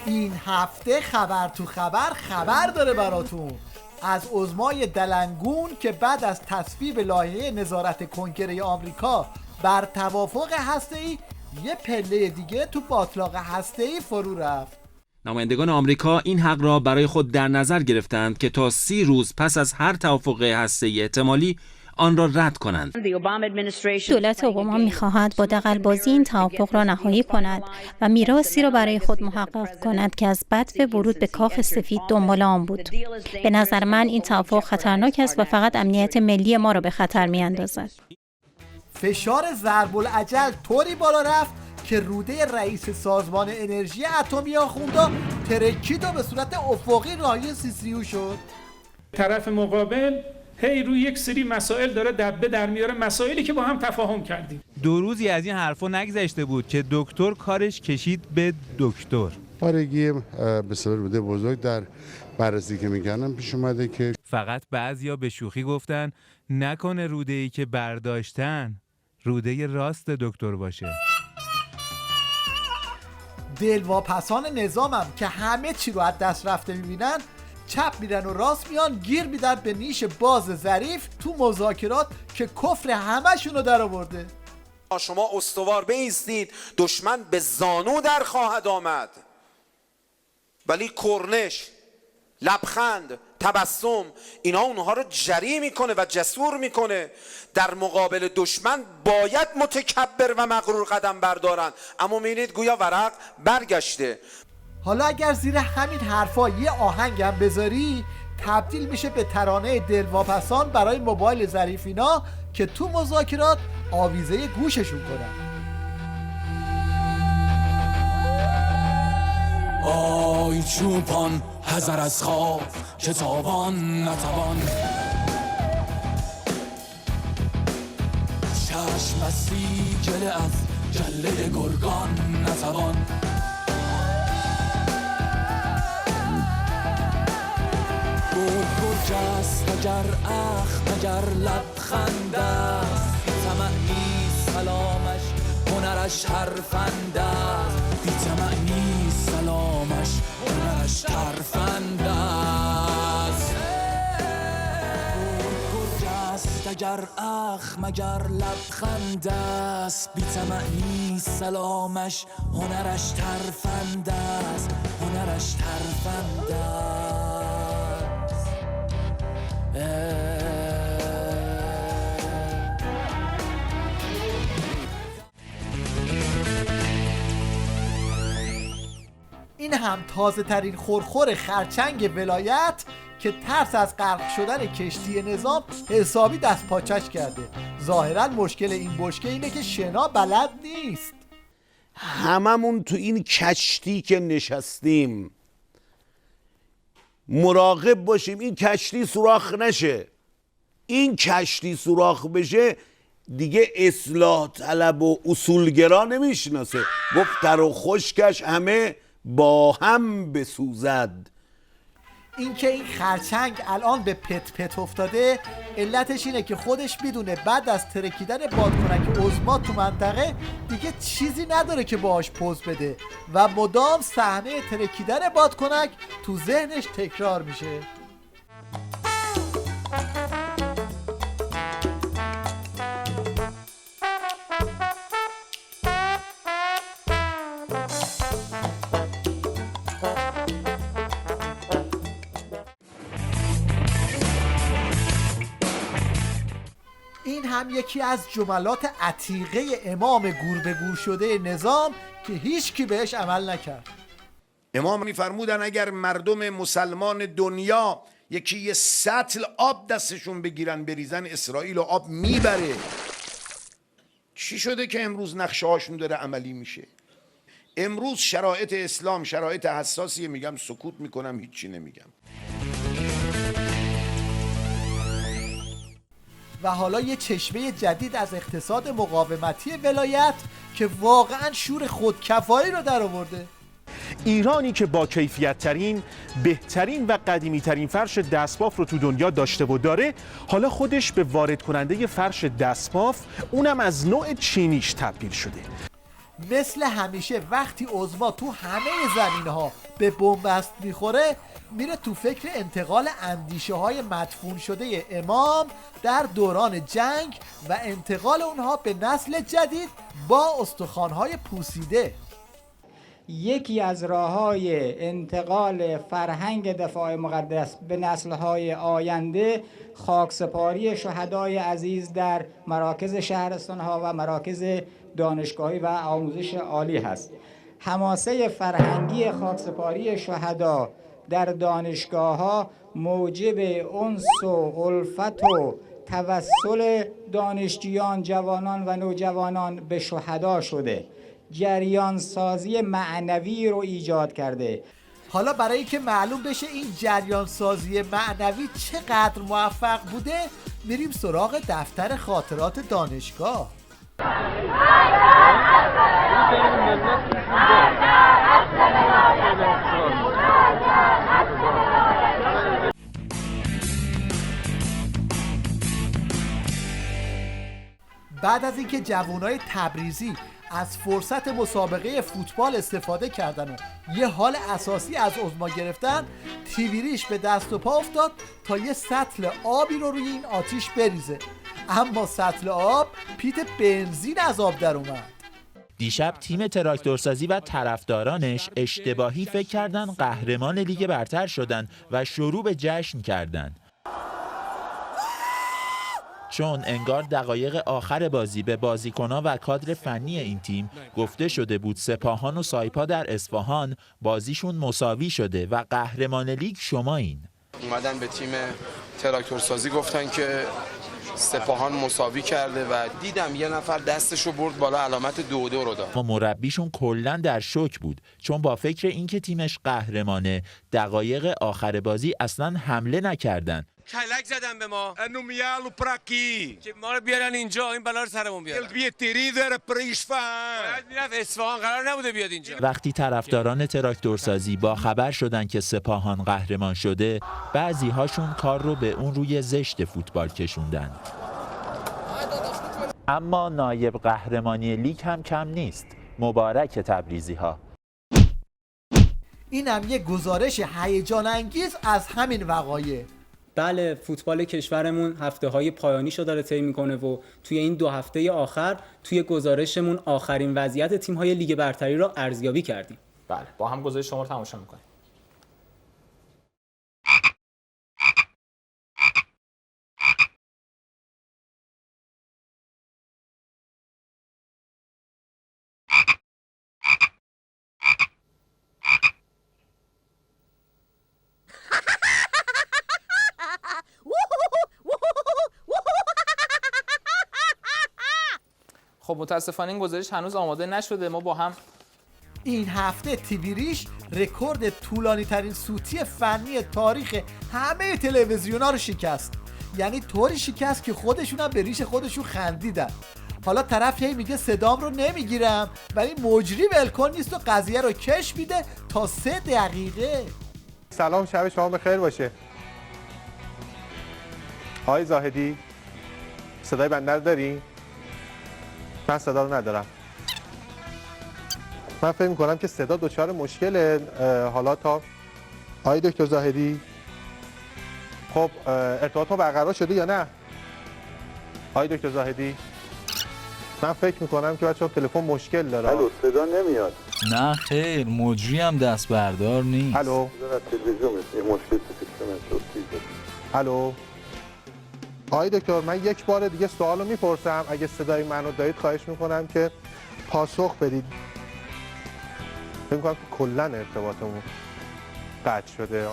این هفته خبر تو خبر داره براتون از عظمای دلنگون که بعد از تصویب لایحه نظارت کنگره آمریکا بر توافق هسته‌ای یه پله دیگه تو باتلاق هسته‌ای فرو رفت. نمایندگان آمریکا این حق را برای خود در نظر گرفتند که تا 30 روز پس از هر توافق هسته‌ای احتمالی آن را رد کنند. دولت اوباما می‌خواهد با دغل‌بازی این توافق را نهایی کند و میراثی را برای خود محقق کند که از بدو ورود به کاخ سفید دنبال آن بود. به نظر من این توافق خطرناک است و فقط امنیت ملی ما را به خطر می‌اندازد. فشار ضرب العجل طوری بالا رفت که روده رئیس سازمان انرژی اتمی آخوندا ترکید و به صورت افقی راهی سیسیو شد. طرف مقابل هی روی یک سری مسائل داره دبه در میاره، مسائلی که با هم تفاهم کردیم. 2 روزی از این حرفا نگذشته بود که دکتر کارش کشید به دکتر. بارگی به سبب روده بزرگ در بررسی که میکنم پیش اومده که فقط بعضیا به شوخی گفتن نکنه روده‌ای که برداشتن روده راست دکتر باشه. دلواپسان نظامم که همه چی رو از دست رفته میبینن چپ میرن و راست میان گیر میدن به نیش باز ظریف تو مذاکرات که کفر همشون رو در آورده. شما استوار بایستید، دشمن به زانو در خواهد آمد، ولی کرنش، لبخند، تبسم اینا اونها رو جری میکنه و جسور میکنه. در مقابل دشمن باید متکبر و مغرور قدم بردارن، اما میبینید گویا ورق برگشته. حالا اگر زیر همین حرفا یه آهنگ هم بذاری تبدیل میشه به ترانه دلواپسان برای موبایل ظریفینا که تو مذاکرات آویزه گوششون کنن. آی چوپان حذر از خواب که تاوان نتوان، چشم بستی گله از جله گرگان نتوان. گرگ است مگر اخ مگر لبخند است، طمع نیست سلامش هنرش حرفند است، بی طمع نیست سلامش هنرش حرفند است. گرگ است اگر اخ مگر لبخند است، بی طمع نیست سلامش هنرش حرفند است، هنرش حرفند است. این هم تازه ترین خورخور خرچنگ ولایت که ترس از غرق شدن کشتی نظام حسابی دست پاچش کرده. ظاهرا مشکل این بشکه اینه که شنا بلد نیست. هممون تو این کشتی که نشستیم مراقب باشیم این کشتی سوراخ نشه. این کشتی سوراخ بشه دیگه اصلاح طلب و اصولگرا نمیشناسه. گفت تر و خشکش همه با هم بسوزد. اینکه این خرچنگ الان به پت پت افتاده علتش اینه که خودش میدونه بعد از ترکیدن بادکنک عظما تو منطقه دیگه چیزی نداره که باهاش پوز بده و مدام صحنه ترکیدن بادکنک تو ذهنش تکرار میشه. این هم یکی از جملات عتیقه امام گور به گور شده نظام که هیچ کی بهش عمل نکرد. امام میفرمودن اگر مردم مسلمان دنیا یکی یه سطل آب دستشون بگیرن بریزن اسرائیل و آب میبره. چی شده که امروز نقشه هاشون داره عملی میشه؟ امروز شرایط اسلام شرایط حساسیه، میگم سکوت میکنم هیچی نمیگم. و حالا یه چشمه جدید از اقتصاد مقاومتی ولایت که واقعا شور خودکفایی رو در آورده. ایرانی که با کیفیت ترین، بهترین و قدیمی ترین فرش دستباف رو تو دنیا داشته و داره، حالا خودش به وارد کننده فرش دستباف اونم از نوع چینیش تبدیل شده. مثل همیشه وقتی عظما تو همه زمینها به بنبست میخوره، میره تو فکر انتقال اندیشه های مدفون شده امام در دوران جنگ و انتقال اونها به نسل جدید با استخوان‌های پوسیده. یکی از راه‌های انتقال فرهنگ دفاع مقدس به نسل‌های آینده خاکسپاری شهدای عزیز در مراکز شهرستان‌ها و مراکز دانشگاهی و آموزش عالی هست. حماسه فرهنگی خاکسپاری شهدا در دانشگاه‌ها موجب انس و الفت و توسل دانشجویان، جوانان و نوجوانان به شهدا شده. جریان سازی معنوی رو ایجاد کرده. حالا برای اینکه معلوم بشه این جریان سازی معنوی چقدر موفق بوده، میریم سراغ دفتر خاطرات دانشگاه. بعد از اینکه جوانای تبریزی از فرصت مسابقه فوتبال استفاده کردن و یه حال اساسی از عظما گرفتن، تیویریش به دست و پا افتاد تا یه سطل آبی رو روی این آتیش بریزه، اما سطل آب پیت بنزین از آب در اومد. دیشب تیم تراکتورسازی و طرفدارانش اشتباهی فکر کردن قهرمان لیگ برتر شدن و شروع به جشن کردن، چون انگار دقایق آخر بازی به بازیکنان و کادر فنی این تیم گفته شده بود سپاهان و سایپا در اصفهان بازیشون مساوی شده و قهرمان لیگ شمایین. اومدن به تیم تراکتورسازی گفتن که سپاهان مساوی کرده و دیدم یه نفر دستشو برد بالا، علامت 2-2 رو داد. اما مربیشون کلاً در شوک بود، چون با فکر اینکه تیمش قهرمانه دقایق آخر بازی اصلاً حمله نکردن. کلک زدن به ما انو میالو پراکی که ما رو بیارن اینجا، این بلا رو سرمون بیارن. بیتری داره پریشفان باید میرفت اصفهان، قرار نبوده بیاد اینجا. وقتی طرفداران تراکتورسازی با خبر شدن که سپاهان قهرمان شده، بعضی هاشون کار رو به اون روی زشت فوتبال کشوندن. اما نایب قهرمانی لیگ هم کم نیست. مبارک تبریزی ها. اینم یه گزارش هیجان انگیز از همین وقایع. بله، فوتبال کشورمون هفته‌های پایانیشو داره طی میکنه و توی این 2 هفته آخر توی گزارشمون آخرین وضعیت تیم‌های لیگ برتری رو ارزیابی کردیم. بله، با هم گزارش شما رو تماشا میکنیم. خب متاسفانه این گزارش هنوز آماده نشده. ما با هم این هفته تیویریش رکورد طولانی ترین سوتی فنی تاریخ همه تلویزیونا رو شکست. یعنی طوری شکست که خودشون هم به ریش خودشون خندیدن. حالا طرف هی میگه صدام رو نمیگیرم، ولی مجری ولکن نیست و قضیه رو کش میده تا 3 دقیقه. سلام، شب شما بخیر باشه. آقای زاهدی، صدای بنده رو داری؟ من صدا رو ندارم. من فکر می‌کنم که صدا دچار مشکله. حالا تا آقای دکتر زاهدی، خب ارتباط ما برقرار شده یا نه؟ آقای دکتر زاهدی، من فکر می‌کنم که بچه‌ها تلفن مشکل داره. الو، صدا نمیاد. نه خیر، مجری هم دست بردار نیست. الو، تلویزیون مشکل سیستم. الو آقای دکتر، من یک بار دیگه سوالو میپرسم، اگه صدای منو دارید خواهش میکنم که پاسخ بدید. فکر میکنم که کلا ارتباطمون قطع شده.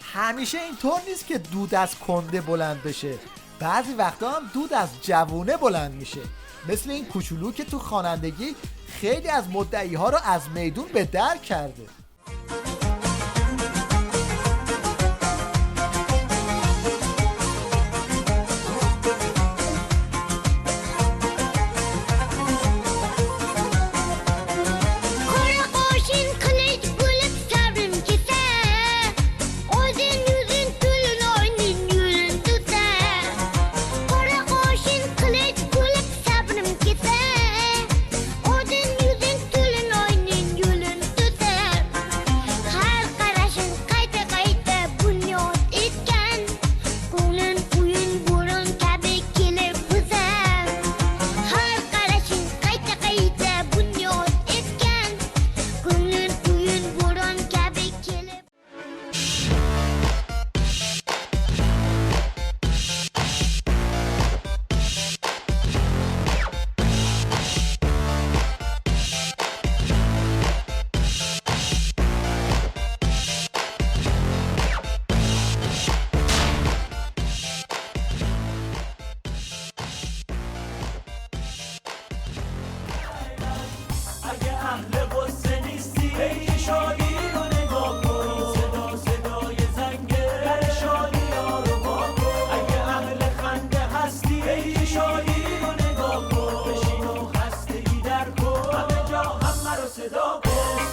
همیشه اینطور نیست که دود از کنده بلند بشه، بعضی وقتا هم دود از جوونه بلند میشه. مثل این کوچولو که تو خوانندگی خیلی از مدعی ها رو از میدون به در کرده. اهل